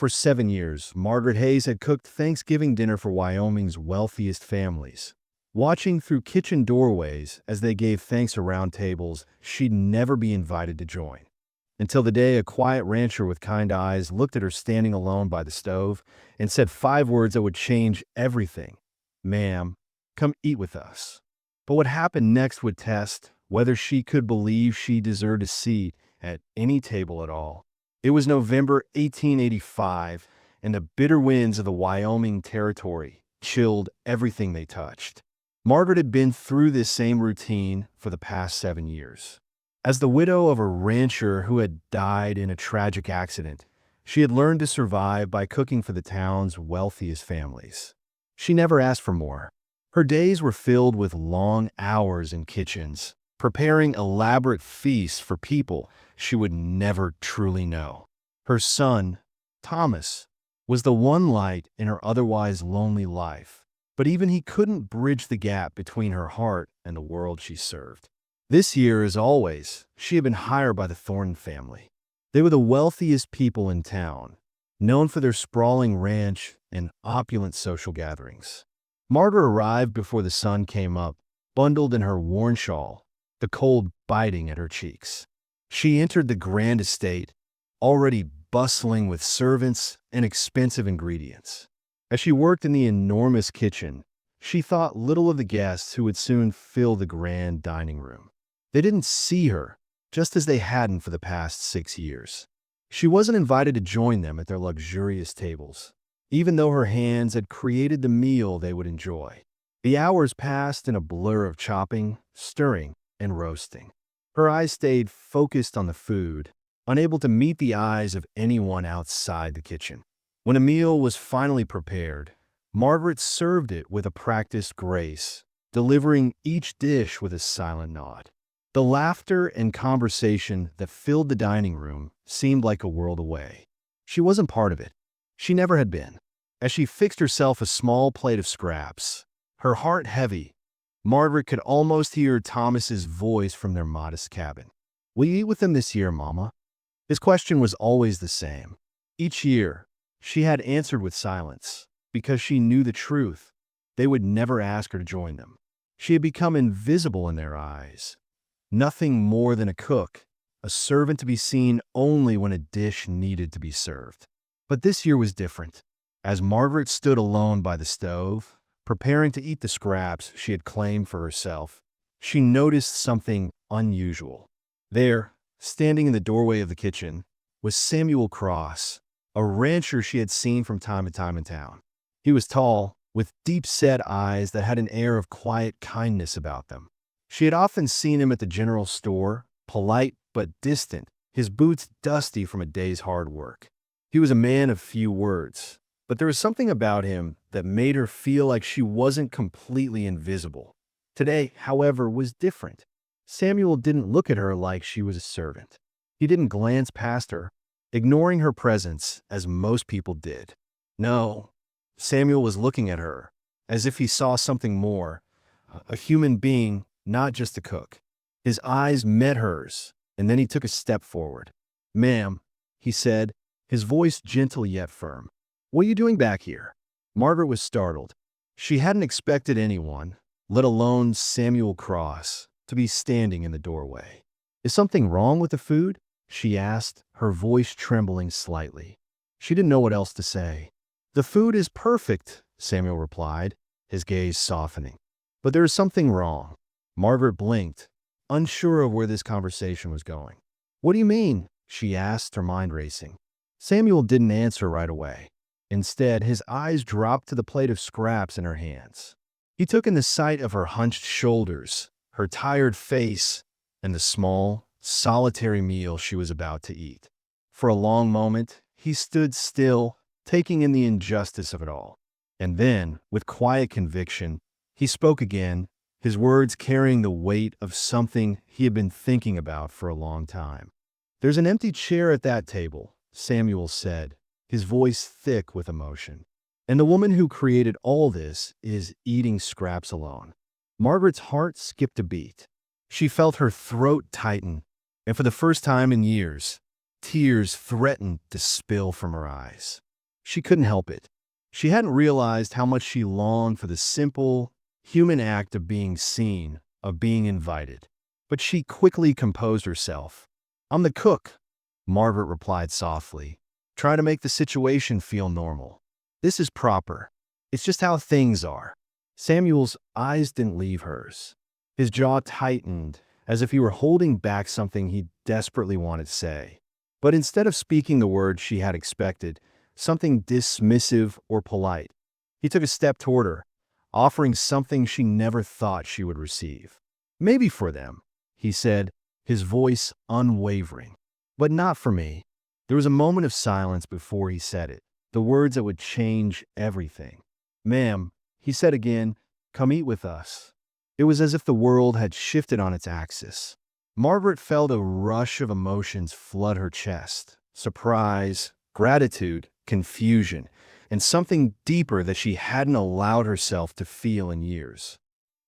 For 7 years, Margaret Hayes had cooked Thanksgiving dinner for Wyoming's wealthiest families. Watching through kitchen doorways as they gave thanks around tables she'd never be invited to join. Until the day a quiet rancher with kind eyes looked at her standing alone by the stove and said 5 words that would change everything. "Ma'am, come eat with us." But what happened next would test whether she could believe she deserved a seat at any table at all. It was November 1885, and the bitter winds of the Wyoming Territory chilled everything they touched. Margaret had been through this same routine for the past 7 years. As the widow of a rancher who had died in a tragic accident, she had learned to survive by cooking for the town's wealthiest families. She never asked for more. Her days were filled with long hours in kitchens, preparing elaborate feasts for people she would never truly know. Her son, Thomas, was the one light in her otherwise lonely life, but even he couldn't bridge the gap between her heart and the world she served. This year, as always, she had been hired by the Thornton family. They were the wealthiest people in town, known for their sprawling ranch and opulent social gatherings. Margaret arrived before the sun came up, bundled in her worn shawl, the cold biting at her cheeks. She entered the grand estate, already bustling with servants and expensive ingredients. As she worked in the enormous kitchen, she thought little of the guests who would soon fill the grand dining room. They didn't see her, just as they hadn't for the past 6 years. She wasn't invited to join them at their luxurious tables, even though her hands had created the meal they would enjoy. The hours passed in a blur of chopping, stirring, and roasting. Her eyes stayed focused on the food, unable to meet the eyes of anyone outside the kitchen. When a meal was finally prepared, Margaret served it with a practiced grace, delivering each dish with a silent nod. The laughter and conversation that filled the dining room seemed like a world away. She wasn't part of it. She never had been. As she fixed herself a small plate of scraps, her heart heavy, Margaret could almost hear Thomas's voice from their modest cabin. "Will you eat with them this year, Mama?" His question was always the same. Each year, she had answered with silence, because she knew the truth. They would never ask her to join them. She had become invisible in their eyes. Nothing more than a cook, a servant to be seen only when a dish needed to be served. But this year was different. As Margaret stood alone by the stove, preparing to eat the scraps she had claimed for herself, she noticed something unusual. There, standing in the doorway of the kitchen, was Samuel Cross, a rancher she had seen from time to time in town. He was tall, with deep-set eyes that had an air of quiet kindness about them. She had often seen him at the general store, polite but distant, his boots dusty from a day's hard work. He was a man of few words, but there was something about him that made her feel like she wasn't completely invisible. Today, however, was different. Samuel didn't look at her like she was a servant. He didn't glance past her, ignoring her presence as most people did. No, Samuel was looking at her, as if he saw something more, a human being, not just a cook. His eyes met hers, and then he took a step forward. "Ma'am," he said, his voice gentle yet firm. "What are you doing back here?" Margaret was startled. She hadn't expected anyone, let alone Samuel Cross, to be standing in the doorway. "Is something wrong with the food?" she asked, her voice trembling slightly. She didn't know what else to say. "The food is perfect," Samuel replied, his gaze softening. "But there is something wrong." Margaret blinked, unsure of where this conversation was going. "What do you mean?" she asked, her mind racing. Samuel didn't answer right away. Instead, his eyes dropped to the plate of scraps in her hands. He took in the sight of her hunched shoulders, her tired face, and the small, solitary meal she was about to eat. For a long moment, he stood still, taking in the injustice of it all. And then, with quiet conviction, he spoke again, his words carrying the weight of something he had been thinking about for a long time. "There's an empty chair at that table," Samuel said, his voice thick with emotion. "And the woman who created all this is eating scraps alone." Margaret's heart skipped a beat. She felt her throat tighten, and for the first time in years, tears threatened to spill from her eyes. She couldn't help it. She hadn't realized how much she longed for the simple, human act of being seen, of being invited. But she quickly composed herself. "I'm the cook," Margaret replied softly, trying to make the situation feel normal. "This is proper. It's just how things are." Samuel's eyes didn't leave hers. His jaw tightened, as if he were holding back something he desperately wanted to say. But instead of speaking the words she had expected, something dismissive or polite, he took a step toward her, offering something she never thought she would receive. "Maybe for them," he said, his voice unwavering. "But not for me." There was a moment of silence before he said it, the words that would change everything. "Ma'am," he said again, "come eat with us." It was as if the world had shifted on its axis. Margaret felt a rush of emotions flood her chest. Surprise, gratitude, confusion, and something deeper that she hadn't allowed herself to feel in years.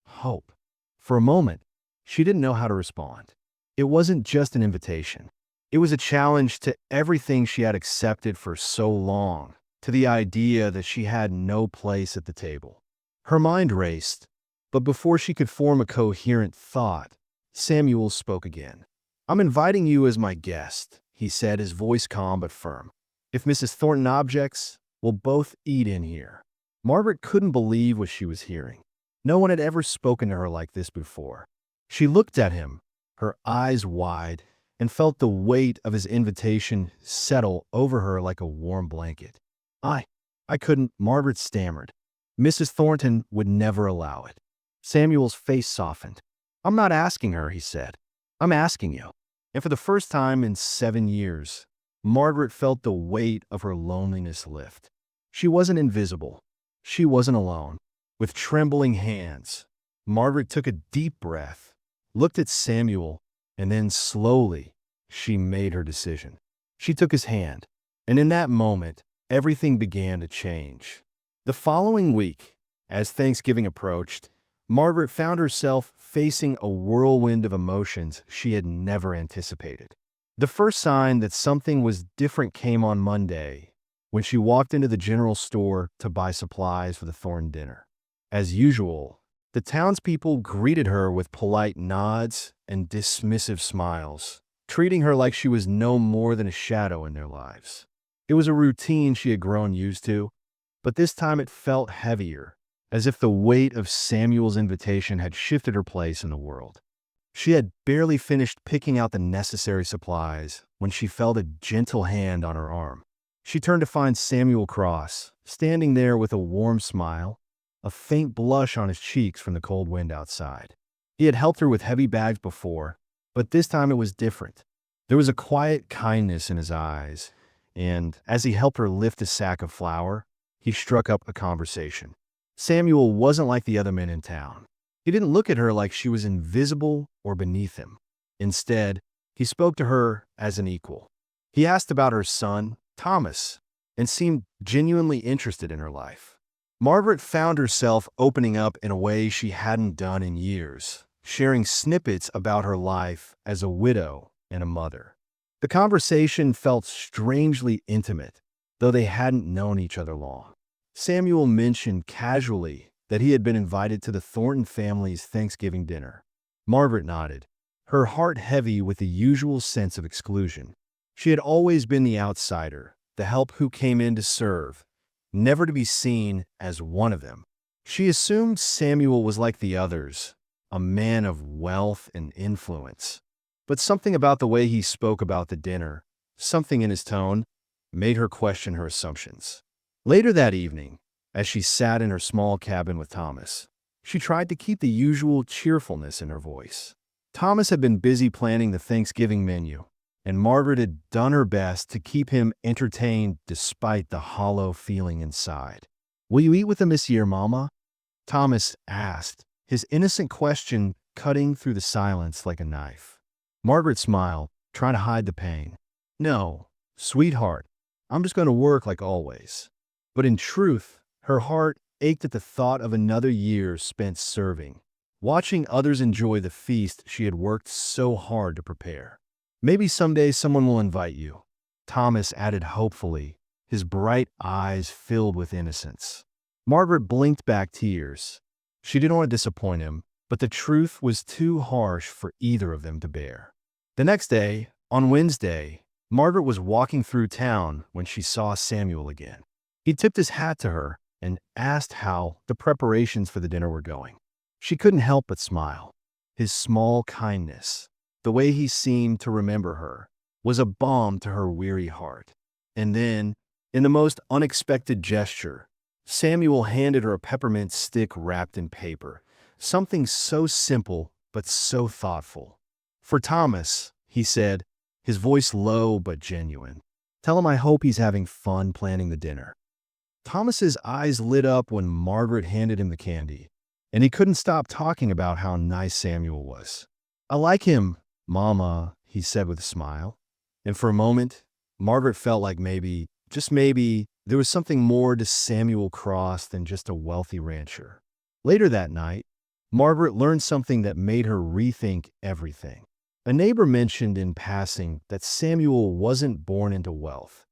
Hope. For a moment, she didn't know how to respond. It wasn't just an invitation. It was a challenge to everything she had accepted for so long, to the idea that she had no place at the table. Her mind raced, but before she could form a coherent thought, Samuel spoke again. "I'm inviting you as my guest," he said, his voice calm but firm. "If Mrs. Thornton objects, we'll both eat in here." Margaret couldn't believe what she was hearing. No one had ever spoken to her like this before. She looked at him, her eyes wide, and felt the weight of his invitation settle over her like a warm blanket. I couldn't," Margaret stammered. "Mrs. Thornton would never allow it." Samuel's face softened. "I'm not asking her," he said. "I'm asking you." And for the first time in 7 years, Margaret felt the weight of her loneliness lift. She wasn't invisible. She wasn't alone. With trembling hands, Margaret took a deep breath, looked at Samuel, and then slowly, she made her decision. She took his hand, and in that moment, everything began to change. The following week, as Thanksgiving approached, Margaret found herself facing a whirlwind of emotions she had never anticipated. The first sign that something was different came on Monday, when she walked into the general store to buy supplies for the Thornton dinner. As usual, the townspeople greeted her with polite nods and dismissive smiles, treating her like she was no more than a shadow in their lives. It was a routine she had grown used to, but this time it felt heavier, as if the weight of Samuel's invitation had shifted her place in the world. She had barely finished picking out the necessary supplies when she felt a gentle hand on her arm. She turned to find Samuel Cross, standing there with a warm smile, a faint blush on his cheeks from the cold wind outside. He had helped her with heavy bags before, but this time it was different. There was a quiet kindness in his eyes, and as he helped her lift a sack of flour, he struck up a conversation. Samuel wasn't like the other men in town. He didn't look at her like she was invisible or beneath him. Instead, he spoke to her as an equal. He asked about her son, Thomas, and seemed genuinely interested in her life. Margaret found herself opening up in a way she hadn't done in years, sharing snippets about her life as a widow and a mother. The conversation felt strangely intimate, though they hadn't known each other long. Samuel mentioned casually that he had been invited to the Thornton family's Thanksgiving dinner. Margaret nodded, her heart heavy with the usual sense of exclusion. She had always been the outsider, the help who came in to serve, never to be seen as one of them. She assumed Samuel was like the others, a man of wealth and influence. But something about the way he spoke about the dinner, something in his tone, made her question her assumptions. Later that evening, as she sat in her small cabin with Thomas, she tried to keep the usual cheerfulness in her voice. Thomas had been busy planning the Thanksgiving menu, and Margaret had done her best to keep him entertained despite the hollow feeling inside. "Will you eat with them this year, Mama?" Thomas asked, his innocent question cutting through the silence like a knife. Margaret smiled, trying to hide the pain. "No, sweetheart, I'm just going to work like always." But in truth, her heart ached at the thought of another year spent serving, watching others enjoy the feast she had worked so hard to prepare. "Maybe someday someone will invite you," Thomas added hopefully, his bright eyes filled with innocence. Margaret blinked back tears. She didn't want to disappoint him, but the truth was too harsh for either of them to bear. The next day, on Wednesday, Margaret was walking through town when she saw Samuel again. He tipped his hat to her and asked how the preparations for the dinner were going. She couldn't help but smile. His small kindness, the way he seemed to remember her, was a balm to her weary heart. And then, in the most unexpected gesture, Samuel handed her a peppermint stick wrapped in paper, something so simple but so thoughtful. "For Thomas," he said, his voice low but genuine. "Tell him I hope he's having fun planning the dinner." Thomas's eyes lit up when Margaret handed him the candy, and he couldn't stop talking about how nice Samuel was. "I like him, Mama," he said with a smile. And for a moment, Margaret felt like maybe, just maybe, there was something more to Samuel Cross than just a wealthy rancher. Later that night, Margaret learned something that made her rethink everything. A neighbor mentioned in passing that Samuel wasn't born into wealth.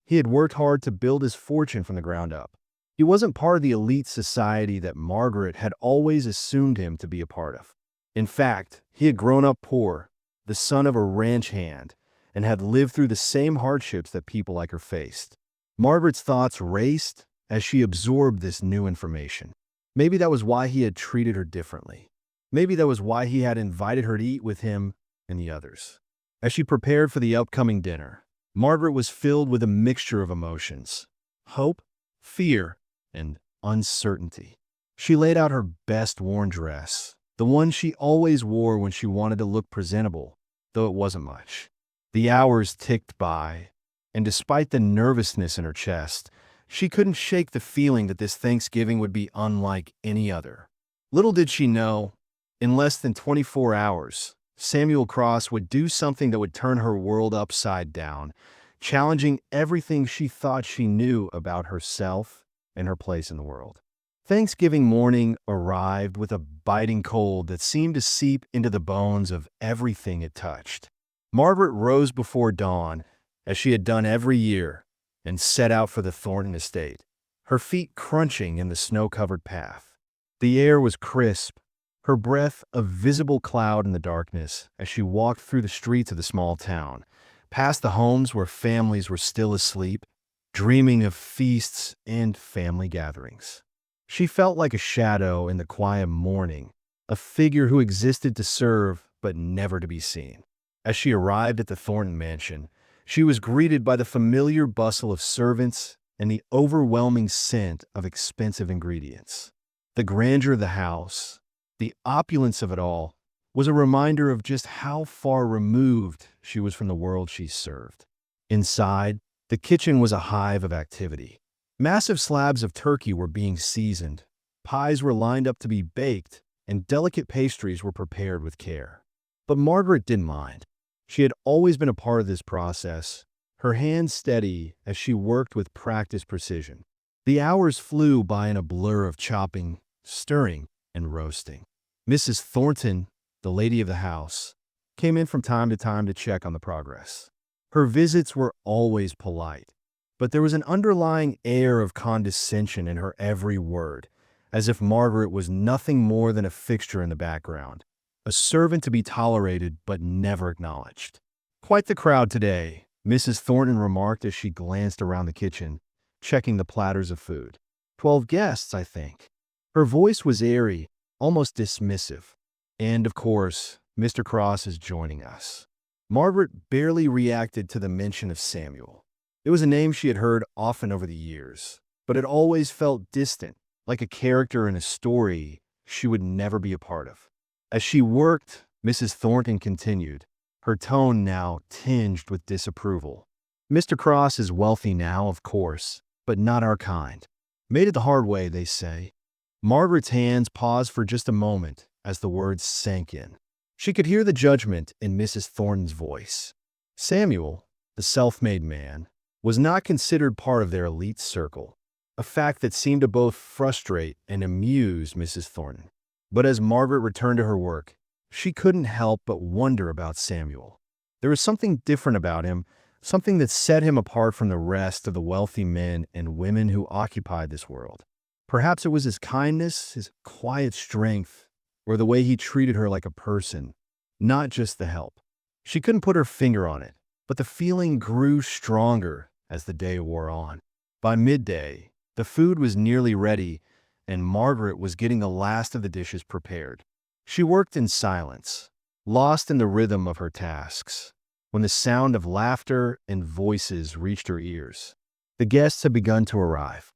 He had worked hard to build his fortune from the ground up. He wasn't part of the elite society that Margaret had always assumed him to be a part of. In fact, he had grown up poor, the son of a ranch hand, and had lived through the same hardships that people like her faced. Margaret's thoughts raced as she absorbed this new information. Maybe that was why he had treated her differently. Maybe that was why he had invited her to eat with him and the others. As she prepared for the upcoming dinner, Margaret was filled with a mixture of emotions: hope, fear, and uncertainty. She laid out her best worn dress, the one she always wore when she wanted to look presentable, though it wasn't much. The hours ticked by, and despite the nervousness in her chest, she couldn't shake the feeling that this Thanksgiving would be unlike any other. Little did she know, in less than 24 hours, Samuel Cross would do something that would turn her world upside down, challenging everything she thought she knew about herself and her place in the world. Thanksgiving morning arrived with a biting cold that seemed to seep into the bones of everything it touched. Margaret rose before dawn, as she had done every year, and set out for the Thornton estate, her feet crunching in the snow-covered path. The air was crisp, her breath a visible cloud in the darkness as she walked through the streets of the small town, past the homes where families were still asleep, dreaming of feasts and family gatherings. She felt like a shadow in the quiet morning, a figure who existed to serve but never to be seen. As she arrived at the Thornton mansion, she was greeted by the familiar bustle of servants and the overwhelming scent of expensive ingredients. The grandeur of the house, the opulence of it all, was a reminder of just how far removed she was from the world she served. Inside, the kitchen was a hive of activity. Massive slabs of turkey were being seasoned, pies were lined up to be baked, and delicate pastries were prepared with care. But Margaret didn't mind. She had always been a part of this process, her hands steady as she worked with practiced precision. The hours flew by in a blur of chopping, stirring, and roasting. Mrs. Thornton, the lady of the house, came in from time to check on the progress. Her visits were always polite, but there was an underlying air of condescension in her every word, as if Margaret was nothing more than a fixture in the background, a servant to be tolerated but never acknowledged. "Quite the crowd today," Mrs. Thornton remarked as she glanced around the kitchen, checking the platters of food. 12 guests, I think." Her voice was airy, almost dismissive. "And, of course, Mr. Cross is joining us." Margaret barely reacted to the mention of Samuel. It was a name she had heard often over the years, but it always felt distant, like a character in a story she would never be a part of. As she worked, Mrs. Thornton continued, her tone now tinged with disapproval. "Mr. Cross is wealthy now, of course, but not our kind. Made it the hard way, they say." Margaret's hands paused for just a moment as the words sank in. She could hear the judgment in Mrs. Thornton's voice. Samuel, the self-made man, was not considered part of their elite circle, a fact that seemed to both frustrate and amuse Mrs. Thornton. But as Margaret returned to her work, she couldn't help but wonder about Samuel. There was something different about him, something that set him apart from the rest of the wealthy men and women who occupied this world. Perhaps it was his kindness, his quiet strength, or the way he treated her like a person, not just the help. She couldn't put her finger on it, but the feeling grew stronger as the day wore on. By midday, the food was nearly ready, and Margaret was getting the last of the dishes prepared. She worked in silence, lost in the rhythm of her tasks, when the sound of laughter and voices reached her ears. The guests had begun to arrive.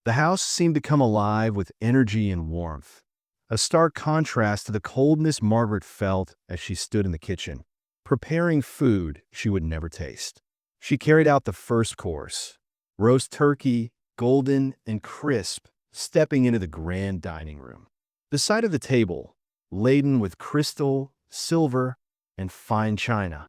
The house seemed to come alive with energy and warmth, a stark contrast to the coldness Margaret felt as she stood in the kitchen, preparing food she would never taste. She carried out the first course, roast turkey, golden and crisp, stepping into the grand dining room. The sight of the table, laden with crystal, silver, and fine china,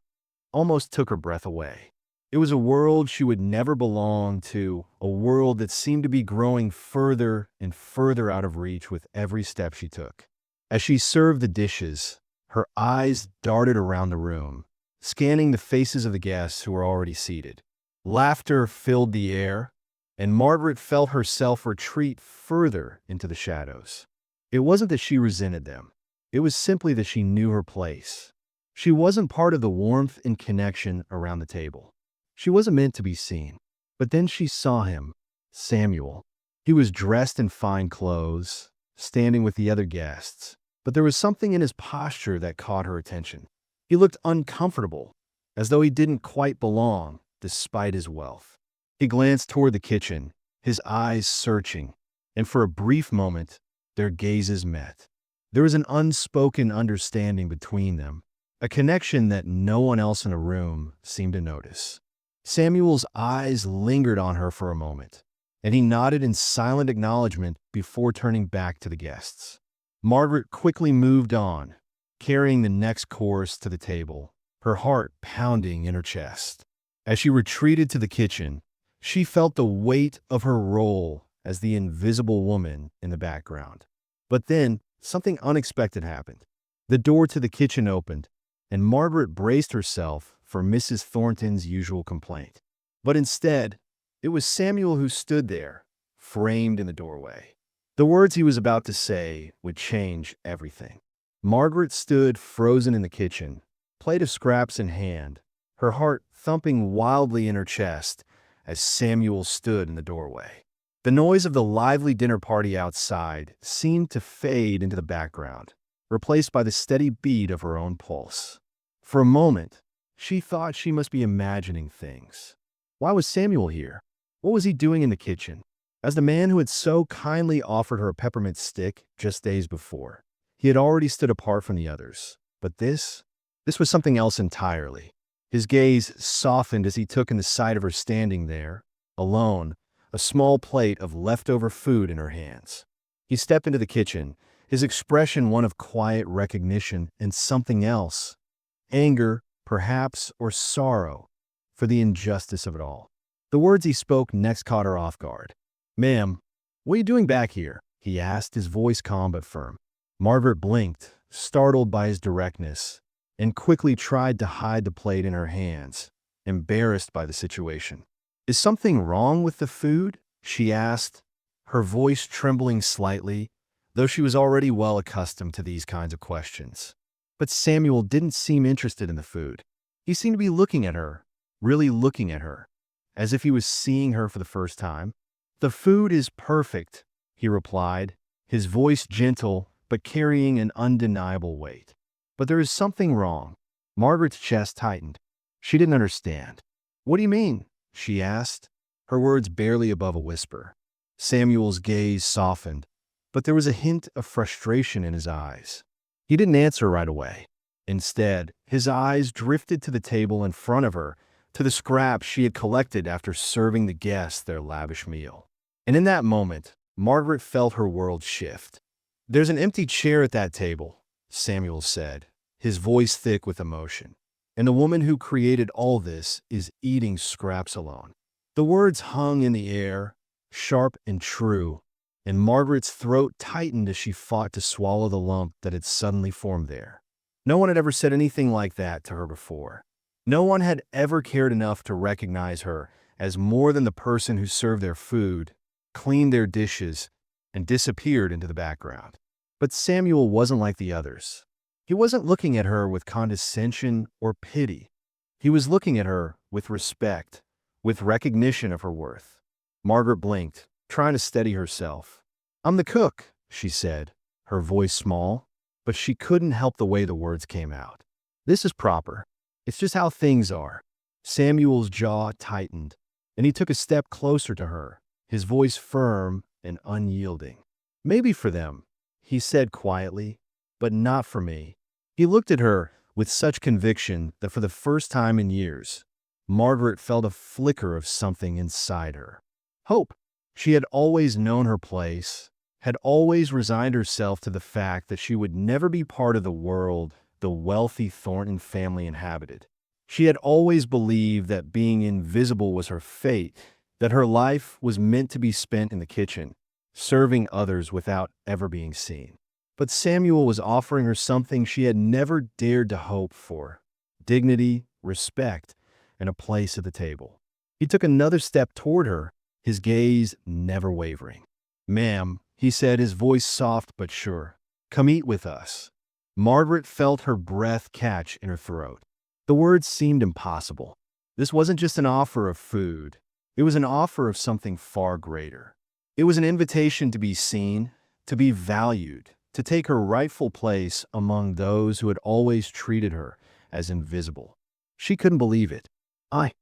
almost took her breath away. It was a world she would never belong to, a world that seemed to be growing further and further out of reach with every step she took. As she served the dishes, her eyes darted around the room, scanning the faces of the guests who were already seated. Laughter filled the air, and Margaret felt herself retreat further into the shadows. It wasn't that she resented them. It was simply that she knew her place. She wasn't part of the warmth and connection around the table. She wasn't meant to be seen. But then she saw him, Samuel. He was dressed in fine clothes, standing with the other guests, but there was something in his posture that caught her attention. He looked uncomfortable, as though he didn't quite belong, despite his wealth. He glanced toward the kitchen, his eyes searching, and for a brief moment, their gazes met. There was an unspoken understanding between them, a connection that no one else in the room seemed to notice. Samuel's eyes lingered on her for a moment, and he nodded in silent acknowledgement before turning back to the guests. Margaret quickly moved on, carrying the next course to the table, her heart pounding in her chest. As she retreated to the kitchen, she felt the weight of her role as the invisible woman in the background. But then, something unexpected happened. The door to the kitchen opened, and Margaret braced herself for Mrs. Thornton's usual complaint. But instead, it was Samuel who stood there, framed in the doorway. The words he was about to say would change everything. Margaret stood frozen in the kitchen, plate of scraps in hand, her heart thumping wildly in her chest as Samuel stood in the doorway. The noise of the lively dinner party outside seemed to fade into the background, replaced by the steady beat of her own pulse. For a moment, she thought she must be imagining things. Why was Samuel here? What was he doing in the kitchen? As the man who had so kindly offered her a peppermint stick just days before, he had already stood apart from the others. But this was something else entirely. His gaze softened as he took in the sight of her standing there, alone, a small plate of leftover food in her hands. He stepped into the kitchen, his expression one of quiet recognition and something else, anger, perhaps, or sorrow for the injustice of it all. The words he spoke next caught her off guard. "Ma'am, what are you doing back here?" he asked, his voice calm but firm. Margaret blinked, startled by his directness, and quickly tried to hide the plate in her hands, embarrassed by the situation. "Is something wrong with the food?" she asked, her voice trembling slightly, though she was already well accustomed to these kinds of questions. But Samuel didn't seem interested in the food. He seemed to be looking at her, really looking at her, as if he was seeing her for the first time. "The food is perfect," he replied, his voice gentle but carrying an undeniable weight. "But there is something wrong." Margaret's chest tightened. She didn't understand. "What do you mean?" she asked, her words barely above a whisper. Samuel's gaze softened, but there was a hint of frustration in his eyes. He didn't answer right away. Instead, his eyes drifted to the table in front of her, to the scraps she had collected after serving the guests their lavish meal. And in that moment, Margaret felt her world shift. "There's an empty chair at that table," Samuel said, his voice thick with emotion. "And the woman who created all this is eating scraps alone." The words hung in the air, sharp and true, and Margaret's throat tightened as she fought to swallow the lump that had suddenly formed there. No one had ever said anything like that to her before. No one had ever cared enough to recognize her as more than the person who served their food, cleaned their dishes, and disappeared into the background. But Samuel wasn't like the others. He wasn't looking at her with condescension or pity. He was looking at her with respect, with recognition of her worth. Margaret blinked, trying to steady herself. "I'm the cook," she said, her voice small, but she couldn't help the way the words came out. "This is proper. It's just how things are." Samuel's jaw tightened, and he took a step closer to her, his voice firm and unyielding. "Maybe for them," he said quietly, "but not for me." He looked at her with such conviction that for the first time in years, Margaret felt a flicker of something inside her. Hope. She had always known her place, had always resigned herself to the fact that she would never be part of the world the wealthy Thornton family inhabited. She had always believed that being invisible was her fate, that her life was meant to be spent in the kitchen, serving others without ever being seen. But Samuel was offering her something she had never dared to hope for: dignity, respect, and a place at the table. He took another step toward her, his gaze never wavering. "Ma'am," he said, his voice soft but sure, "come eat with us." Margaret felt her breath catch in her throat. The words seemed impossible. This wasn't just an offer of food. It was an offer of something far greater. It was an invitation to be seen, to be valued, to take her rightful place among those who had always treated her as invisible. She couldn't believe it. I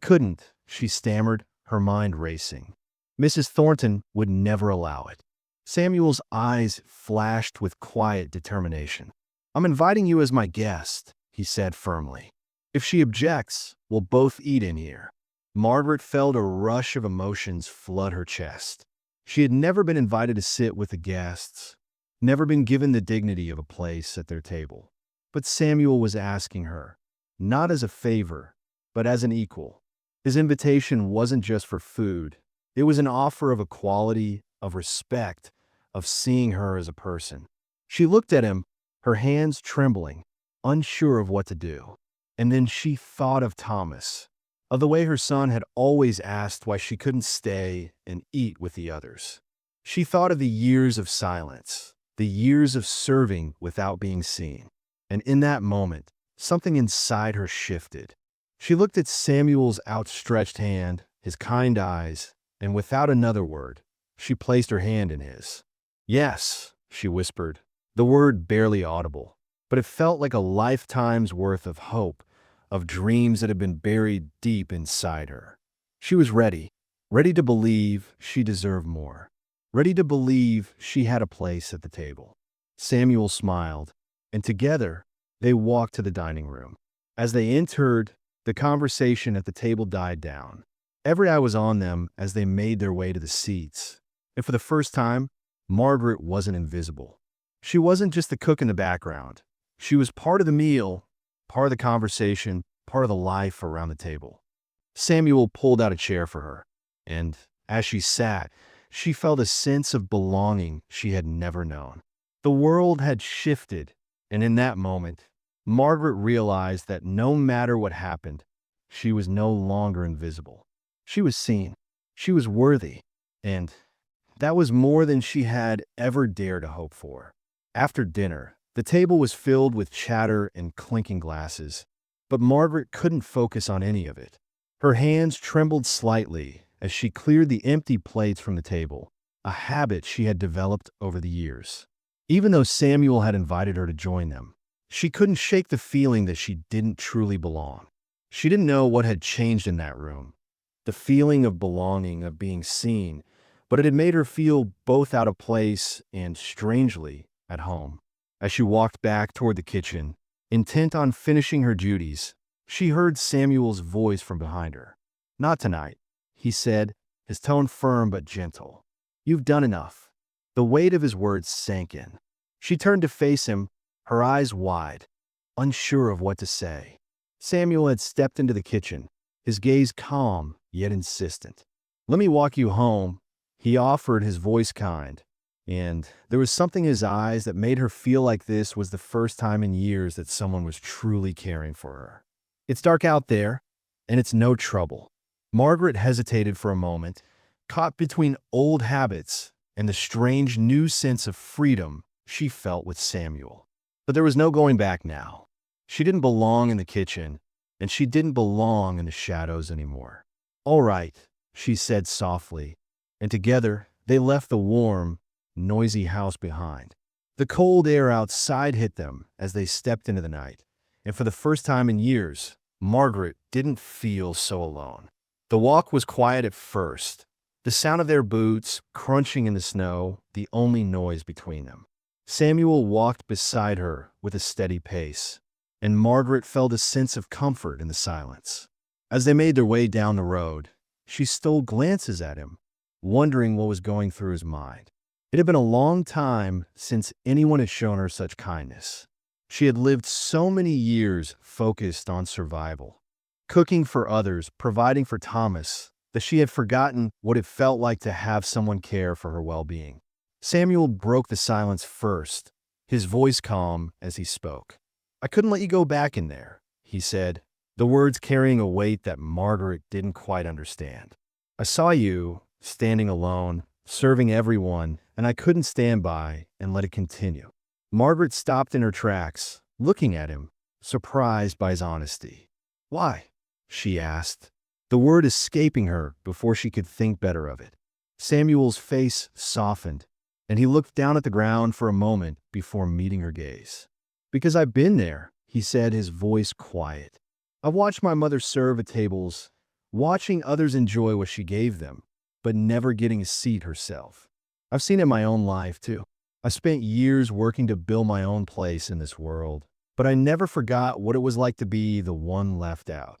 couldn't," she stammered, her mind racing. "Mrs. Thornton would never allow it." Samuel's eyes flashed with quiet determination. "I'm inviting you as my guest," he said firmly. "If she objects, we'll both eat in here." Margaret felt a rush of emotions flood her chest. She had never been invited to sit with the guests, never been given the dignity of a place at their table. But Samuel was asking her, not as a favor, but as an equal. His invitation wasn't just for food. It was an offer of equality, of respect, of seeing her as a person. She looked at him, her hands trembling, unsure of what to do. And then she thought of Thomas, of the way her son had always asked why she couldn't stay and eat with the others. She thought of the years of silence, the years of serving without being seen. And in that moment, something inside her shifted. She looked at Samuel's outstretched hand, his kind eyes, and without another word, she placed her hand in his. "Yes," she whispered, the word barely audible, but it felt like a lifetime's worth of hope, of dreams that had been buried deep inside her. She was ready, ready to believe she deserved more, ready to believe she had a place at the table. Samuel smiled, and together they walked to the dining room. As they entered, the conversation at the table died down. Every eye was on them as they made their way to the seats. And for the first time, Margaret wasn't invisible. She wasn't just the cook in the background. She was part of the meal, part of the conversation, part of the life around the table. Samuel pulled out a chair for her, and as she sat, she felt a sense of belonging she had never known. The world had shifted, and in that moment, Margaret realized that no matter what happened, she was no longer invisible. She was seen. She was worthy. And that was more than she had ever dared to hope for. After dinner, the table was filled with chatter and clinking glasses, but Margaret couldn't focus on any of it. Her hands trembled slightly as she cleared the empty plates from the table, a habit she had developed over the years. Even though Samuel had invited her to join them, she couldn't shake the feeling that she didn't truly belong. She didn't know what had changed in that room, the feeling of belonging, of being seen, but it had made her feel both out of place and, strangely, at home. As she walked back toward the kitchen, intent on finishing her duties, she heard Samuel's voice from behind her. "Not tonight," he said, his tone firm but gentle. "You've done enough." The weight of his words sank in. She turned to face him, her eyes wide, unsure of what to say. Samuel had stepped into the kitchen, his gaze calm yet insistent. "Let me walk you home," he offered, his voice kind, and there was something in his eyes that made her feel like this was the first time in years that someone was truly caring for her. It's dark out there, and it's no trouble. Margaret hesitated for a moment, caught between old habits and the strange new sense of freedom she felt with Samuel. But there was no going back now. She didn't belong in the kitchen, and she didn't belong in the shadows anymore. "All right," she said softly, and together they left the warm, noisy house behind. The cold air outside hit them as they stepped into the night, and for the first time in years, Margaret didn't feel so alone. The walk was quiet at first, the sound of their boots crunching in the snow the only noise between them. Samuel walked beside her with a steady pace, and Margaret felt a sense of comfort in the silence. As they made their way down the road, she stole glances at him, wondering what was going through his mind. It had been a long time since anyone had shown her such kindness. She had lived so many years focused on survival, cooking for others, providing for Thomas, that she had forgotten what it felt like to have someone care for her well-being. Samuel broke the silence first, his voice calm as he spoke. "I couldn't let you go back in there," he said, the words carrying a weight that Margaret didn't quite understand. "I saw you standing alone, serving everyone, and I couldn't stand by and let it continue." Margaret stopped in her tracks, looking at him, surprised by his honesty. "Why?" she asked, the word escaping her before she could think better of it. Samuel's face softened, and he looked down at the ground for a moment before meeting her gaze. "Because I've been there," he said, his voice quiet. "I've watched my mother serve at tables, watching others enjoy what she gave them, but never getting a seat herself. I've seen it in my own life, too. I spent years working to build my own place in this world, but I never forgot what it was like to be the one left out."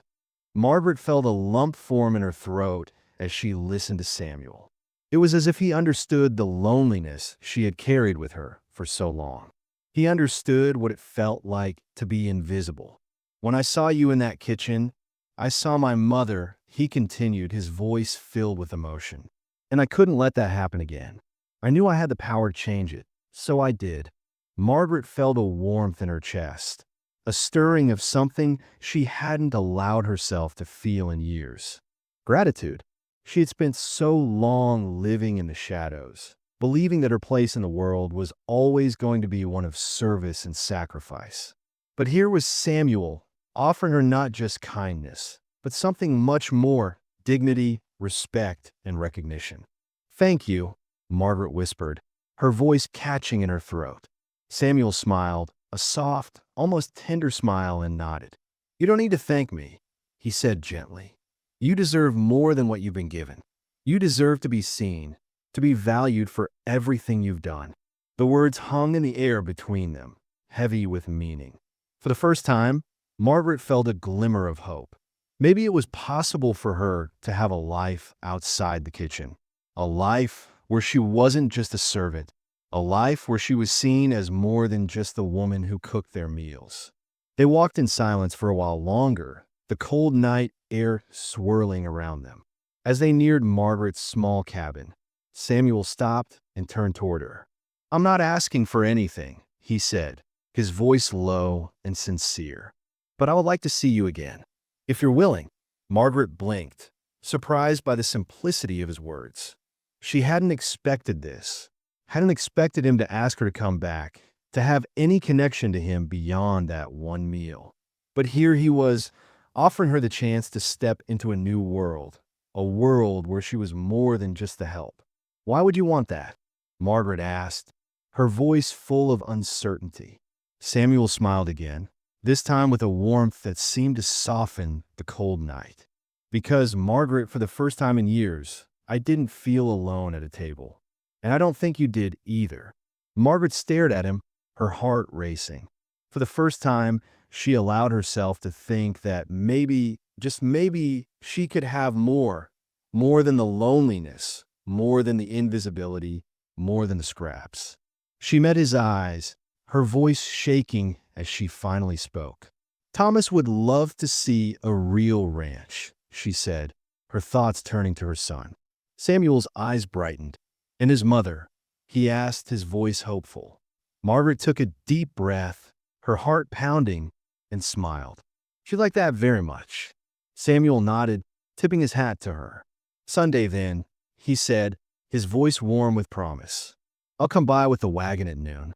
Margaret felt a lump form in her throat as she listened to Samuel. It was as if he understood the loneliness she had carried with her for so long. He understood what it felt like to be invisible. "When I saw you in that kitchen, I saw my mother," he continued, his voice filled with emotion. "And I couldn't let that happen again. I knew I had the power to change it, so I did." Margaret felt a warmth in her chest, a stirring of something she hadn't allowed herself to feel in years. Gratitude. She had spent so long living in the shadows, believing that her place in the world was always going to be one of service and sacrifice. But here was Samuel offering her not just kindness, but something much more: dignity, respect, and recognition. "Thank you," Margaret whispered, her voice catching in her throat. Samuel smiled, a soft, almost tender smile, and nodded. "You don't need to thank me," he said gently. "You deserve more than what you've been given. You deserve to be seen, to be valued for everything you've done." The words hung in the air between them, heavy with meaning. For the first time, Margaret felt a glimmer of hope. Maybe it was possible for her to have a life outside the kitchen, a life where she wasn't just a servant, a life where she was seen as more than just the woman who cooked their meals. They walked in silence for a while longer, the cold night air swirling around them. As they neared Margaret's small cabin, Samuel stopped and turned toward her. "I'm not asking for anything," he said, his voice low and sincere, "but I would like to see you again, if you're willing." Margaret blinked, surprised by the simplicity of his words. She hadn't expected this, hadn't expected him to ask her to come back, to have any connection to him beyond that one meal. But here he was, offering her the chance to step into a new world, a world where she was more than just the help. "Why would you want that?" Margaret asked, her voice full of uncertainty. Samuel smiled again, this time with a warmth that seemed to soften the cold night. "Because, Margaret, for the first time in years, I didn't feel alone at a table. And I don't think you did either." Margaret stared at him, her heart racing. For the first time, she allowed herself to think that maybe, just maybe, she could have more than the loneliness, more than the invisibility, more than the scraps. She met his eyes, her voice shaking as she finally spoke. "Thomas would love to see a real ranch," she said, her thoughts turning to her son. Samuel's eyes brightened. "And his mother?" he asked, his voice hopeful. Margaret took a deep breath, her heart pounding, and smiled. She liked that very much. Samuel nodded, tipping his hat to her. "Sunday, then," he said, his voice warm with promise. "I'll come by with the wagon at noon."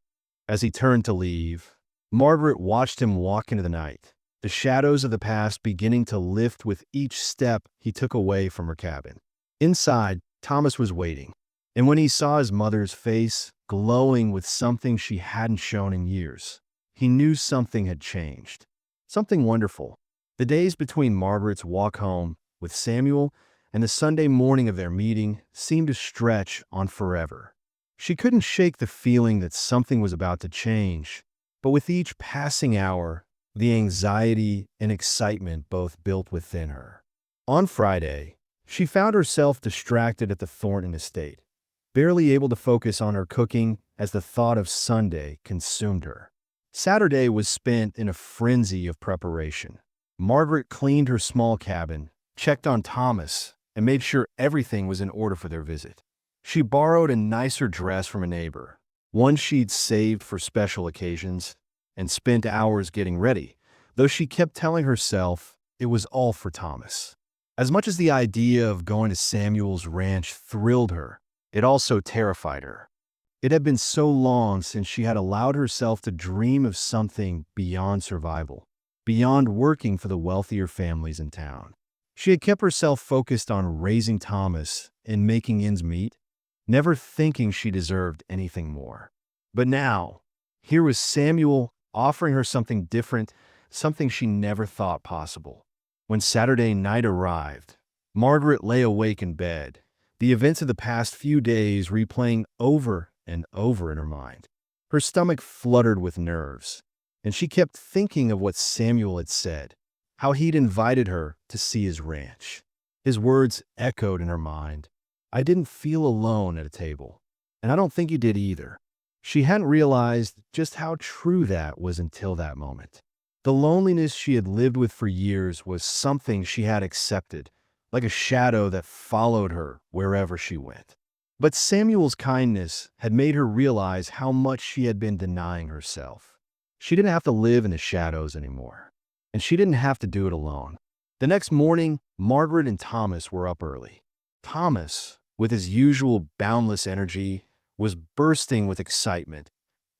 As he turned to leave, Margaret watched him walk into the night, the shadows of the past beginning to lift with each step he took away from her cabin. Inside, Thomas was waiting, and when he saw his mother's face glowing with something she hadn't shown in years, he knew something had changed. Something wonderful. The days between Margaret's walk home with Samuel and the Sunday morning of their meeting seemed to stretch on forever. She couldn't shake the feeling that something was about to change, but with each passing hour, the anxiety and excitement both built within her. On Friday, she found herself distracted at the Thornton estate, barely able to focus on her cooking as the thought of Sunday consumed her. Saturday was spent in a frenzy of preparation. Margaret cleaned her small cabin, checked on Thomas, and made sure everything was in order for their visit. She borrowed a nicer dress from a neighbor, one she'd saved for special occasions, and spent hours getting ready, though she kept telling herself it was all for Thomas. As much as the idea of going to Samuel's ranch thrilled her, it also terrified her. It had been so long since she had allowed herself to dream of something beyond survival, beyond working for the wealthier families in town. She had kept herself focused on raising Thomas and making ends meet, never thinking she deserved anything more. But now, here was Samuel offering her something different, something she never thought possible. When Saturday night arrived, Margaret lay awake in bed, the events of the past few days replaying over and over in her mind. Her stomach fluttered with nerves, and she kept thinking of what Samuel had said, how he'd invited her to see his ranch. His words echoed in her mind. "I didn't feel alone at a table, and I don't think you did either." She hadn't realized just how true that was until that moment. The loneliness she had lived with for years was something she had accepted, like a shadow that followed her wherever she went. But Samuel's kindness had made her realize how much she had been denying herself. She didn't have to live in the shadows anymore, and she didn't have to do it alone. The next morning, Margaret and Thomas were up early. Thomas, with his usual boundless energy, was bursting with excitement,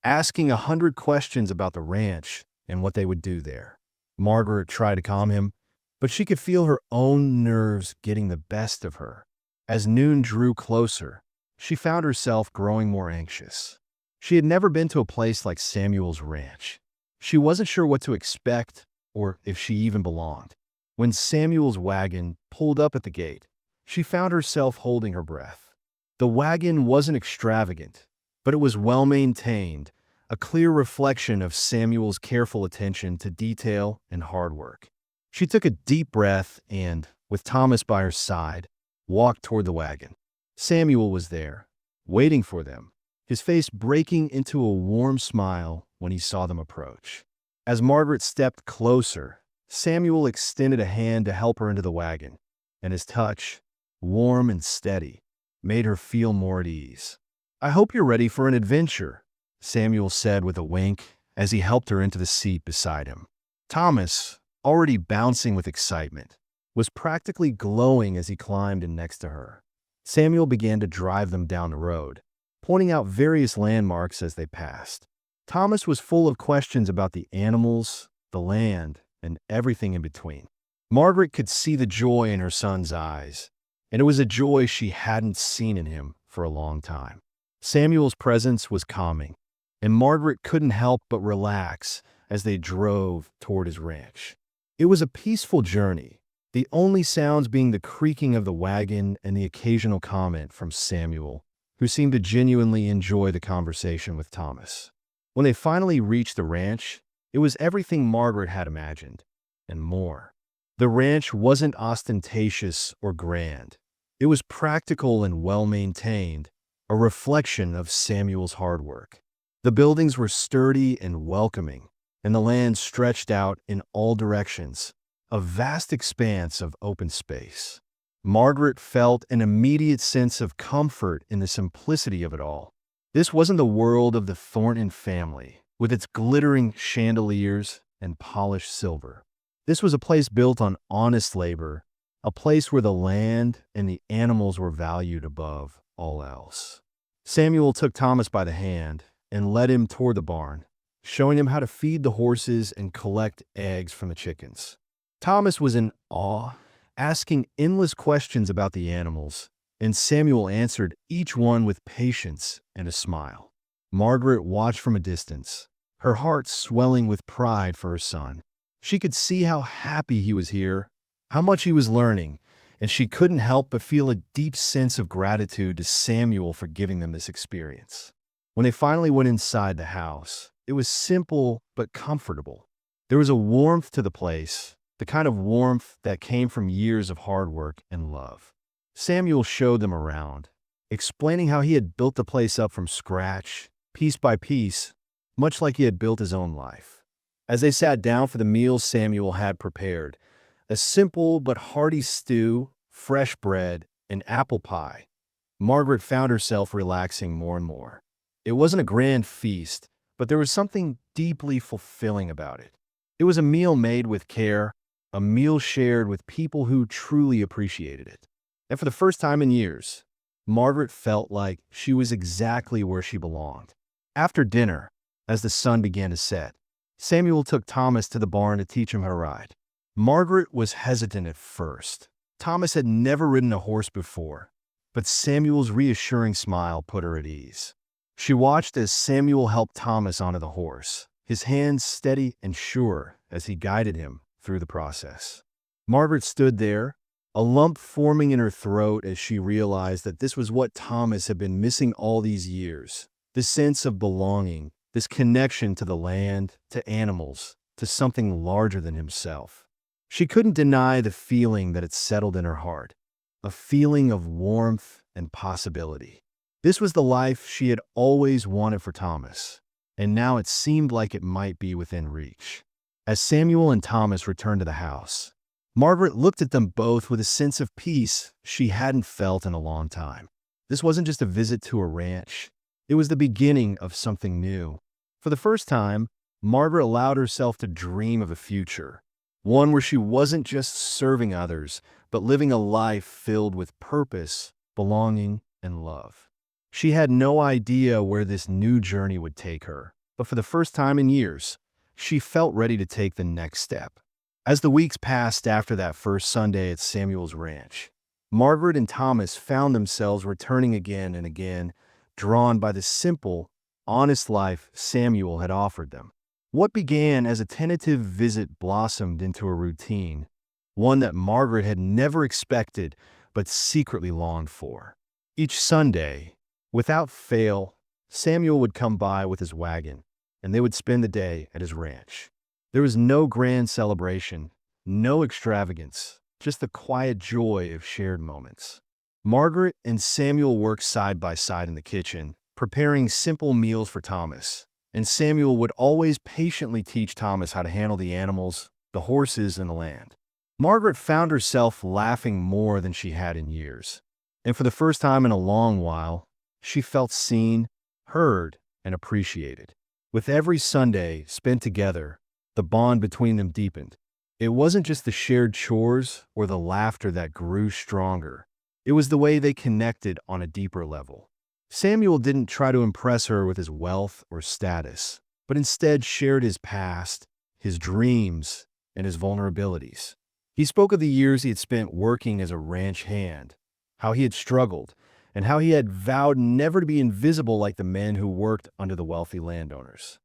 asking 100 questions about the ranch and what they would do there. Margaret tried to calm him, but she could feel her own nerves getting the best of her. As noon drew closer, she found herself growing more anxious. She had never been to a place like Samuel's ranch. She wasn't sure what to expect or if she even belonged. When Samuel's wagon pulled up at the gate, she found herself holding her breath. The wagon wasn't extravagant, but it was well-maintained, a clear reflection of Samuel's careful attention to detail and hard work. She took a deep breath and, with Thomas by her side, walked toward the wagon. Samuel was there, waiting for them, his face breaking into a warm smile when he saw them approach. As Margaret stepped closer, Samuel extended a hand to help her into the wagon, and his touch, warm and steady, made her feel more at ease. "I hope you're ready for an adventure," Samuel said with a wink as he helped her into the seat beside him. Thomas, already bouncing with excitement, was practically glowing as he climbed in next to her. Samuel began to drive them down the road, pointing out various landmarks as they passed. Thomas was full of questions about the animals, the land, and everything in between. Margaret could see the joy in her son's eyes, and it was a joy she hadn't seen in him for a long time. Samuel's presence was calming, and Margaret couldn't help but relax as they drove toward his ranch. It was a peaceful journey, the only sounds being the creaking of the wagon and the occasional comment from Samuel, who seemed to genuinely enjoy the conversation with Thomas. When they finally reached the ranch, it was everything Margaret had imagined, and more. The ranch wasn't ostentatious or grand. It was practical and well-maintained, a reflection of Samuel's hard work. The buildings were sturdy and welcoming, and the land stretched out in all directions, a vast expanse of open space. Margaret felt an immediate sense of comfort in the simplicity of it all. This wasn't the world of the Thornton family, with its glittering chandeliers and polished silver. This was a place built on honest labor, a place where the land and the animals were valued above all else. Samuel took Thomas by the hand and led him toward the barn, showing him how to feed the horses and collect eggs from the chickens. Thomas was in awe, asking endless questions about the animals, and Samuel answered each one with patience and a smile. Margaret watched from a distance, her heart swelling with pride for her son. She could see how happy he was here, how much he was learning, and she couldn't help but feel a deep sense of gratitude to Samuel for giving them this experience. When they finally went inside the house, it was simple but comfortable. There was a warmth to the place, the kind of warmth that came from years of hard work and love. Samuel showed them around, explaining how he had built the place up from scratch, piece by piece, much like he had built his own life. As they sat down for the meal Samuel had prepared, a simple but hearty stew, fresh bread, and apple pie, Margaret found herself relaxing more and more. It wasn't a grand feast, but there was something deeply fulfilling about it. It was a meal made with care, a meal shared with people who truly appreciated it. And for the first time in years, Margaret felt like she was exactly where she belonged. After dinner, as the sun began to set, Samuel took Thomas to the barn to teach him how to ride. Margaret was hesitant at first. Thomas had never ridden a horse before, but Samuel's reassuring smile put her at ease. She watched as Samuel helped Thomas onto the horse, his hands steady and sure as he guided him through the process. Margaret stood there, a lump forming in her throat as she realized that this was what Thomas had been missing all these years, this sense of belonging, this connection to the land, to animals, to something larger than himself. She couldn't deny the feeling that had settled in her heart, a feeling of warmth and possibility. This was the life she had always wanted for Thomas, and now it seemed like it might be within reach. As Samuel and Thomas returned to the house, Margaret looked at them both with a sense of peace she hadn't felt in a long time. This wasn't just a visit to a ranch. It was the beginning of something new. For the first time, Margaret allowed herself to dream of a future, one where she wasn't just serving others, but living a life filled with purpose, belonging, and love. She had no idea where this new journey would take her, but for the first time in years, she felt ready to take the next step. As the weeks passed after that first Sunday at Samuel's ranch, Margaret and Thomas found themselves returning again and again, drawn by the simple, honest life Samuel had offered them. What began as a tentative visit blossomed into a routine, one that Margaret had never expected but secretly longed for. Each Sunday, without fail, Samuel would come by with his wagon, and they would spend the day at his ranch. There was no grand celebration, no extravagance, just the quiet joy of shared moments. Margaret and Samuel worked side by side in the kitchen, preparing simple meals for Thomas, and Samuel would always patiently teach Thomas how to handle the animals, the horses, and the land. Margaret found herself laughing more than she had in years, and for the first time in a long while, she felt seen, heard, and appreciated. With every Sunday spent together, the bond between them deepened. It wasn't just the shared chores or the laughter that grew stronger. It was the way they connected on a deeper level. Samuel didn't try to impress her with his wealth or status, but instead shared his past, his dreams, and his vulnerabilities. He spoke of the years he had spent working as a ranch hand, how he had struggled, and how he had vowed never to be invisible like the men who worked under the wealthy landowners.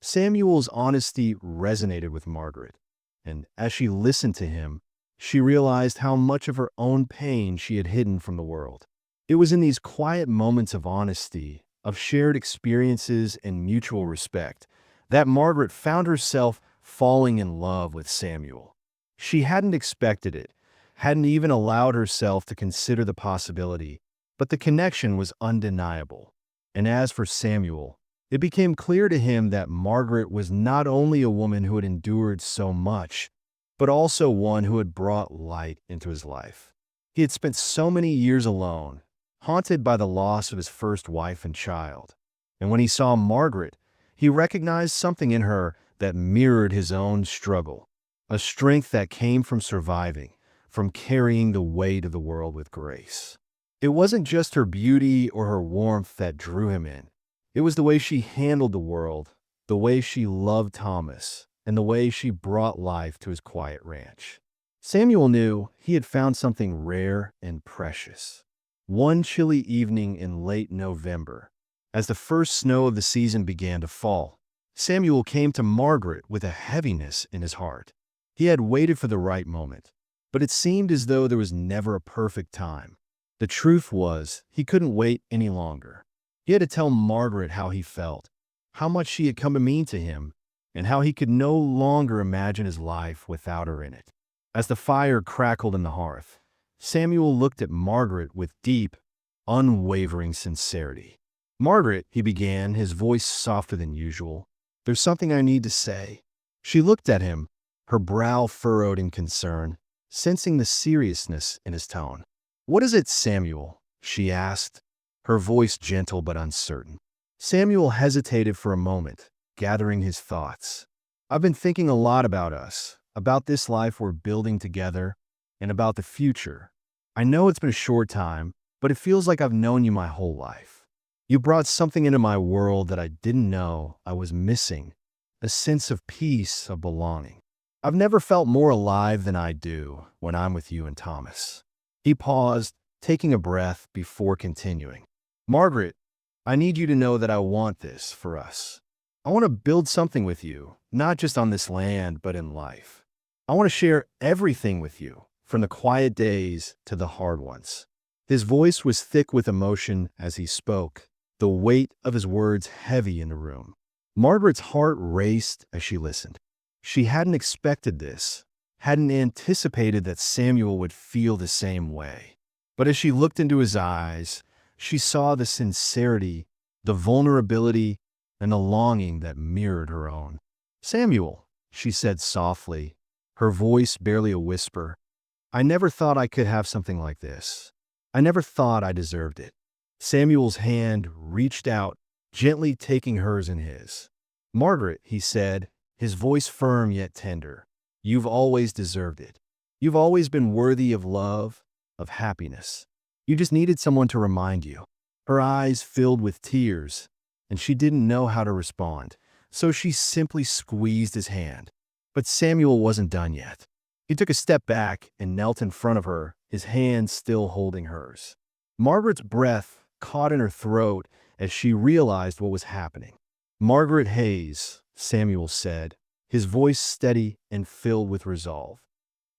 Samuel's honesty resonated with Margaret, and as she listened to him, she realized how much of her own pain she had hidden from the world. It was in these quiet moments of honesty, of shared experiences and mutual respect, that Margaret found herself falling in love with Samuel. She hadn't expected it, hadn't even allowed herself to consider the possibility, but the connection was undeniable. And as for Samuel, it became clear to him that Margaret was not only a woman who had endured so much, but also one who had brought light into his life. He had spent so many years alone, haunted by the loss of his first wife and child. And when he saw Margaret, he recognized something in her that mirrored his own struggle, a strength that came from surviving, from carrying the weight of the world with grace. It wasn't just her beauty or her warmth that drew him in. It was the way she handled the world, the way she loved Thomas, and the way she brought life to his quiet ranch. Samuel knew he had found something rare and precious. One chilly evening in late November, as the first snow of the season began to fall, Samuel came to Margaret with a heaviness in his heart. He had waited for the right moment, but it seemed as though there was never a perfect time. The truth was, he couldn't wait any longer. He had to tell Margaret how he felt, how much she had come to mean to him, and how he could no longer imagine his life without her in it. As the fire crackled in the hearth, Samuel looked at Margaret with deep, unwavering sincerity. "Margaret," he began, his voice softer than usual, "there's something I need to say." She looked at him, her brow furrowed in concern, sensing the seriousness in his tone. "What is it, Samuel?" she asked, her voice gentle but uncertain. Samuel hesitated for a moment, gathering his thoughts. "I've been thinking a lot about us, about this life we're building together, and about the future. I know it's been a short time, but it feels like I've known you my whole life. You brought something into my world that I didn't know I was missing, a sense of peace, of belonging. I've never felt more alive than I do when I'm with you and Thomas." He paused, taking a breath before continuing. "Margaret, I need you to know that I want this for us. I want to build something with you, not just on this land, but in life. I want to share everything with you, from the quiet days to the hard ones." His voice was thick with emotion as he spoke, the weight of his words heavy in the room. Margaret's heart raced as she listened. She hadn't expected this, hadn't anticipated that Samuel would feel the same way. But as she looked into his eyes, she saw the sincerity, the vulnerability, and the longing that mirrored her own. "Samuel," she said softly, her voice barely a whisper, "I never thought I could have something like this. I never thought I deserved it." Samuel's hand reached out, gently taking hers in his. "Margaret," he said, his voice firm yet tender, "you've always deserved it. You've always been worthy of love, of happiness. You just needed someone to remind you." Her eyes filled with tears, and she didn't know how to respond, so she simply squeezed his hand. But Samuel wasn't done yet. He took a step back and knelt in front of her, his hand still holding hers. Margaret's breath caught in her throat as she realized what was happening. "Margaret Hayes," Samuel said, his voice steady and filled with resolve.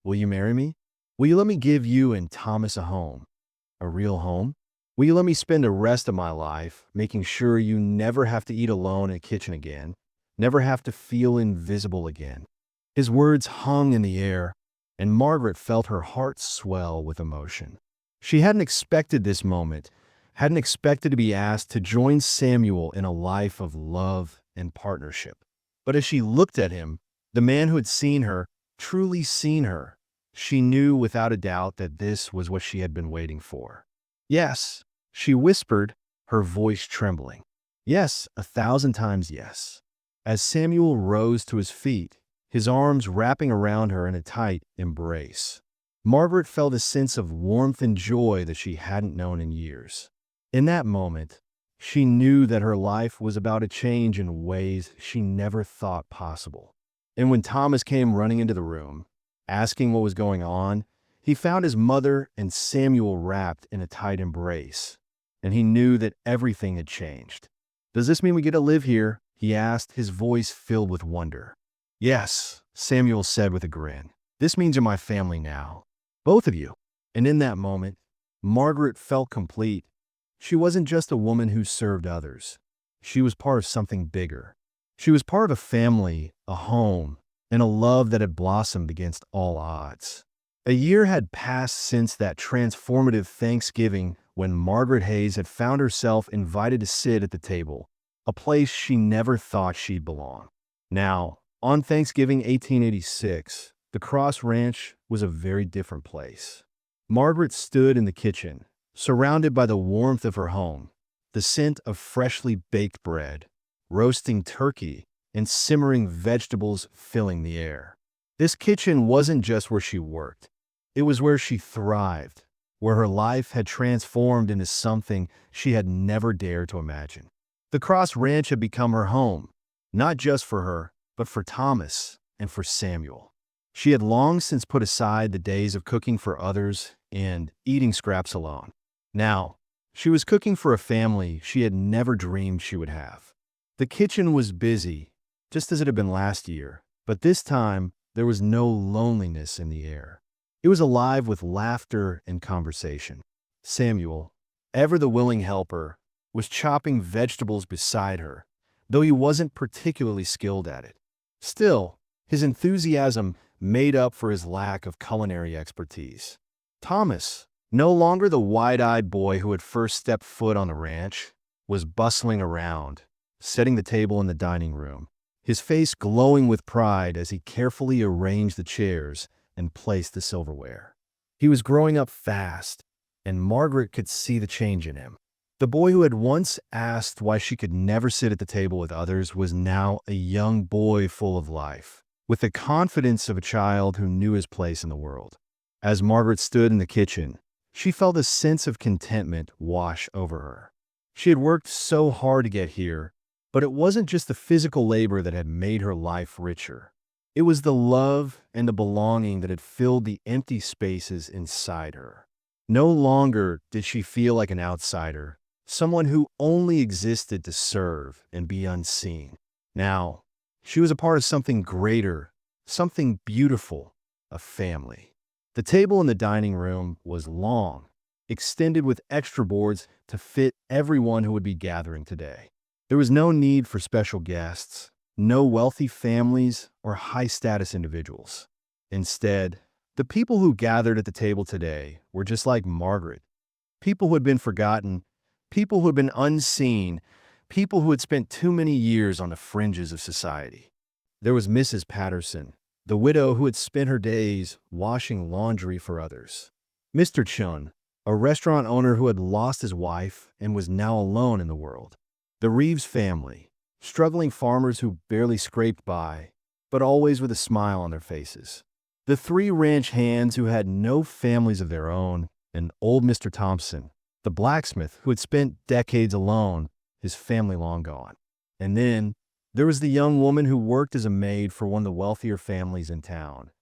"Will you marry me? Will you let me give you and Thomas a home? A real home? Will you let me spend the rest of my life making sure you never have to eat alone in a kitchen again, never have to feel invisible again?" His words hung in the air, and Margaret felt her heart swell with emotion. She hadn't expected this moment, hadn't expected to be asked to join Samuel in a life of love and partnership. But as she looked at him, the man who had seen her, truly seen her, she knew without a doubt that this was what she had been waiting for. "Yes," she whispered, her voice trembling. "Yes, 1,000 times yes." As Samuel rose to his feet, his arms wrapping around her in a tight embrace, Margaret felt a sense of warmth and joy that she hadn't known in years. In that moment, she knew that her life was about to change in ways she never thought possible. And when Thomas came running into the room, asking what was going on, he found his mother and Samuel wrapped in a tight embrace, and he knew that everything had changed. "Does this mean we get to live here?" he asked, his voice filled with wonder. "Yes," Samuel said with a grin. "This means you're my family now. Both of you." And in that moment, Margaret felt complete. She wasn't just a woman who served others. She was part of something bigger. She was part of a family, a home, and a love that had blossomed against all odds. A year had passed since that transformative Thanksgiving when Margaret Hayes had found herself invited to sit at the table, a place she never thought she'd belong. Now, on Thanksgiving 1886, the Cross Ranch was a very different place. Margaret stood in the kitchen, surrounded by the warmth of her home, the scent of freshly baked bread, roasting turkey, and simmering vegetables filling the air. This kitchen wasn't just where she worked. It was where she thrived, where her life had transformed into something she had never dared to imagine. The Cross Ranch had become her home, not just for her, but for Thomas and for Samuel. She had long since put aside the days of cooking for others and eating scraps alone. Now, she was cooking for a family she had never dreamed she would have. The kitchen was busy, just as it had been last year, but this time there was no loneliness in the air. It was alive with laughter and conversation. Samuel, ever the willing helper, was chopping vegetables beside her, though he wasn't particularly skilled at it. Still, his enthusiasm made up for his lack of culinary expertise. Thomas, no longer the wide-eyed boy who had first stepped foot on the ranch, was bustling around, setting the table in the dining room, his face glowing with pride as he carefully arranged the chairs and placed the silverware. He was growing up fast, and Margaret could see the change in him. The boy who had once asked why she could never sit at the table with others was now a young boy full of life, with the confidence of a child who knew his place in the world. As Margaret stood in the kitchen, she felt a sense of contentment wash over her. She had worked so hard to get here, but it wasn't just the physical labor that had made her life richer. It was the love and the belonging that had filled the empty spaces inside her. No longer did she feel like an outsider, someone who only existed to serve and be unseen. Now, she was a part of something greater, something beautiful, a family. The table in the dining room was long, extended with extra boards to fit everyone who would be gathering today. There was no need for special guests, no wealthy families or high-status individuals. Instead, the people who gathered at the table today were just like Margaret, people who had been forgotten, people who had been unseen, people who had spent too many years on the fringes of society. There was Mrs. Patterson, the widow who had spent her days washing laundry for others. Mr. Chun, a restaurant owner who had lost his wife and was now alone in the world. The Reeves family, struggling farmers who barely scraped by, but always with a smile on their faces. The three ranch hands who had no families of their own, and old Mr. Thompson, the blacksmith who had spent decades alone, his family long gone. And then there was the young woman who worked as a maid for one of the wealthier families in town,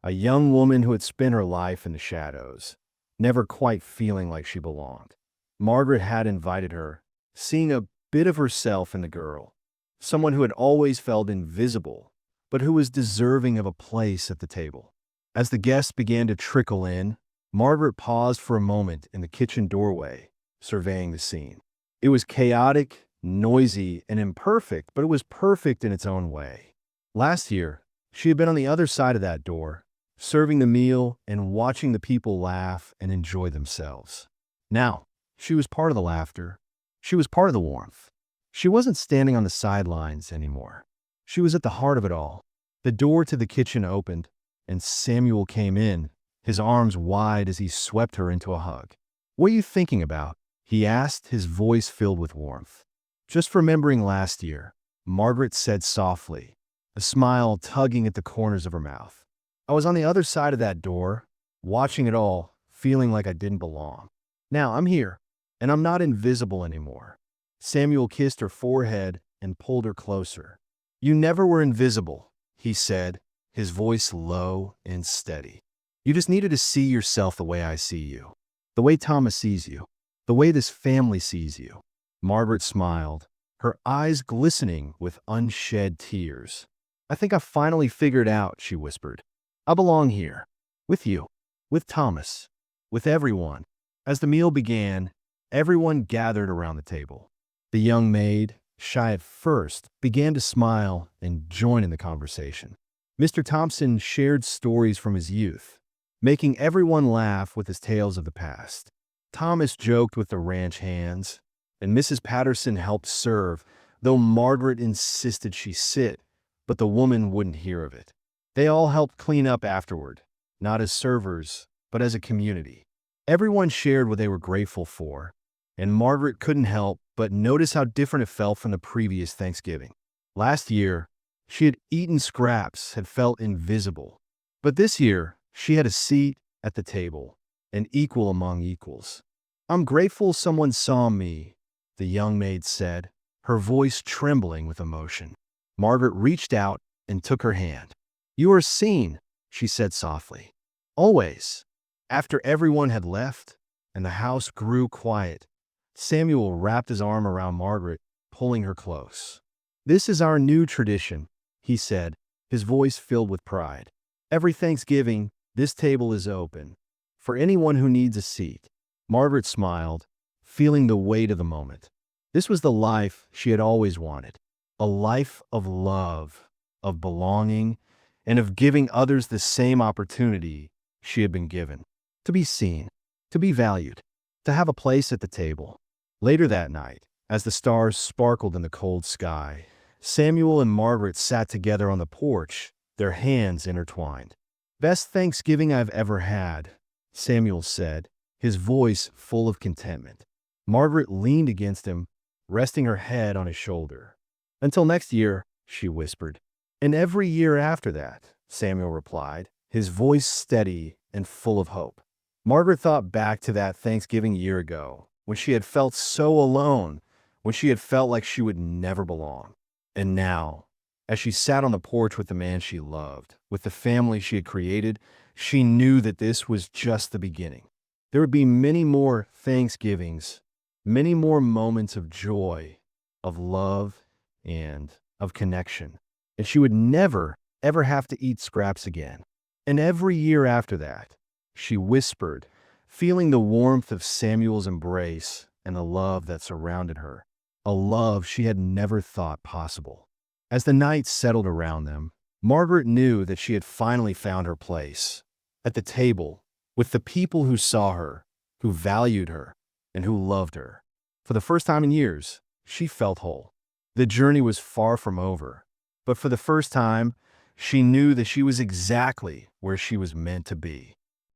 a young woman who had spent her life in the shadows, never quite feeling like she belonged. Margaret had invited her, seeing a bit of herself in the girl, someone who had always felt invisible, but who was deserving of a place at the table. As the guests began to trickle in, Margaret paused for a moment in the kitchen doorway, surveying the scene. It was chaotic, noisy, and imperfect, but it was perfect in its own way. Last year, she had been on the other side of that door, serving the meal and watching the people laugh and enjoy themselves. Now, she was part of the laughter. She was part of the warmth. She wasn't standing on the sidelines anymore. She was at the heart of it all. The door to the kitchen opened, and Samuel came in, his arms wide as he swept her into a hug. "What are you thinking about?" he asked, his voice filled with warmth. "Just remembering last year," Margaret said softly, a smile tugging at the corners of her mouth. "I was on the other side of that door, watching it all, feeling like I didn't belong. Now I'm here, and I'm not invisible anymore." Samuel kissed her forehead and pulled her closer. "You never were invisible," he said, his voice low and steady. "You just needed to see yourself the way I see you, the way Thomas sees you, the way this family sees you." Margaret smiled, her eyes glistening with unshed tears. "I think I finally figured out," she whispered. "I belong here, with you, with Thomas, with everyone." As the meal began, everyone gathered around the table. The young maid, shy at first, began to smile and join in the conversation. Mr. Thompson shared stories from his youth, making everyone laugh with his tales of the past. Thomas joked with the ranch hands, and Mrs. Patterson helped serve, though Margaret insisted she sit, but the woman wouldn't hear of it. They all helped clean up afterward, not as servers, but as a community. Everyone shared what they were grateful for, and Margaret couldn't help but notice how different it felt from the previous Thanksgiving. Last year, she had eaten scraps, had felt invisible. But this year, she had a seat at the table, an equal among equals. "I'm grateful someone saw me," the young maid said, her voice trembling with emotion. Margaret reached out and took her hand. "You are seen," she said softly. "Always." After everyone had left and the house grew quiet, Samuel wrapped his arm around Margaret, pulling her close. "This is our new tradition," he said, his voice filled with pride. "Every Thanksgiving, this table is open for anyone who needs a seat." Margaret smiled, feeling the weight of the moment. This was the life she had always wanted, a life of love, of belonging, and of giving others the same opportunity she had been given. To be seen, to be valued, to have a place at the table. Later that night, as the stars sparkled in the cold sky, Samuel and Margaret sat together on the porch, their hands intertwined. "Best Thanksgiving I've ever had," Samuel said, his voice full of contentment. Margaret leaned against him, resting her head on his shoulder. "Until next year," she whispered. "And every year after that," Samuel replied, his voice steady and full of hope. Margaret thought back to that Thanksgiving year ago, when she had felt so alone, when she had felt like she would never belong. And now, as she sat on the porch with the man she loved, with the family she had created, she knew that this was just the beginning. There would be many more Thanksgivings, many more moments of joy, of love, and of connection. And she would never, ever have to eat scraps again. And every year after that, she whispered, feeling the warmth of Samuel's embrace and the love that surrounded her, a love she had never thought possible. As the night settled around them, Margaret knew that she had finally found her place, at the table, with the people who saw her, who valued her, and who loved her. For the first time in years, she felt whole. The journey was far from over, but for the first time, she knew that she was exactly where she was meant to be.